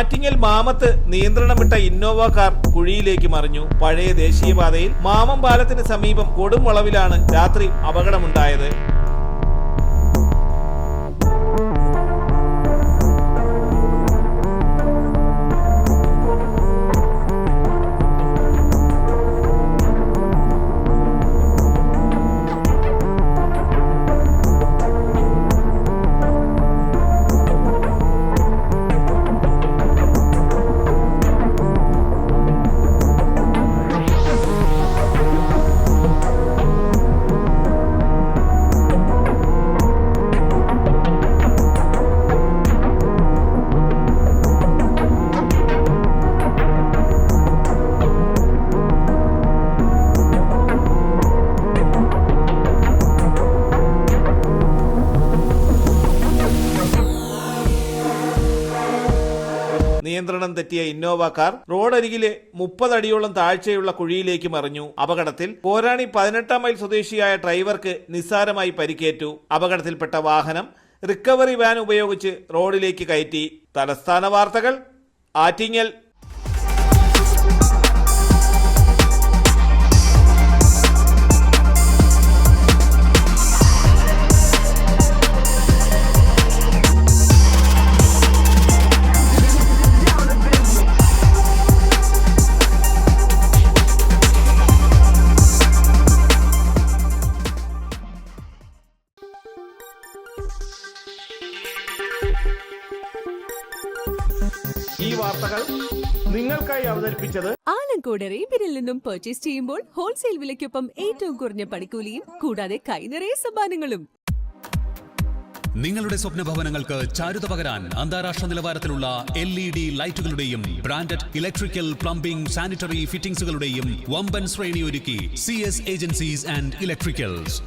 Attingal mammoth നിയന്ത്രണം വിട്ട Innova car കുഴിയിലേക്ക് മറിഞ്ഞു. പഴയ ദേശീയപാതയിൽ മാമം പാലത്തിന് സമീപം കൊടും വളവിലാണ് രാത്രി അപകടമുണ്ടായത്. നിയന്ത്രണം തെറ്റിയ ഇന്നോവ കാർ റോഡരികിലെ 30 അടിയോളം താഴ്ചയുള്ള കുഴിയിലേക്ക് മറിഞ്ഞു. അപകടത്തിൽ പോരാണി 18 മൈൽ സ്വദേശിയായ ഡ്രൈവർക്ക് നിസ്സാരമായി പരിക്കേറ്റു. അപകടത്തിൽപ്പെട്ട വാഹനം റിക്കവറി വാൻ ഉപയോഗിച്ച് റോഡിലേക്ക് കയറ്റി. തലസ്ഥാന വാർത്തകൾ, ആറ്റിങ്ങൽ. ഈ വാർത്തകൾ നിങ്ങൾക്കായി അവതരിപ്പിച്ചത് ആലങ്കോട് റീബിനിൽ നിന്നും പർച്ചേസ് ചെയ്യുമ്പോൾ ഹോൾസെയിൽ വിലയ്ക്കൊപ്പം ഏറ്റവും കുറഞ്ഞ പണിക്കൂലിയും കൂടാതെ കൈനിറയെ സമ്മാനങ്ങളും. നിങ്ങളുടെ സ്വപ്ന ഭവനങ്ങൾക്ക് ചാരുത പകരാൻ അന്താരാഷ്ട്ര നിലവാരത്തിലുള്ള LED ലൈറ്റുകളുടെയും ബ്രാൻഡഡ് ഇലക്ട്രിക്കൽ, പ്ലംബിംഗ്, സാനിറ്ററി ഫിറ്റിംഗ്സുകളുടെയും വമ്പൻ ശ്രേണി ഒരുക്കി CS ഏജൻസീസ് ആൻഡ് ഇലക്ട്രിക്കൽസ്.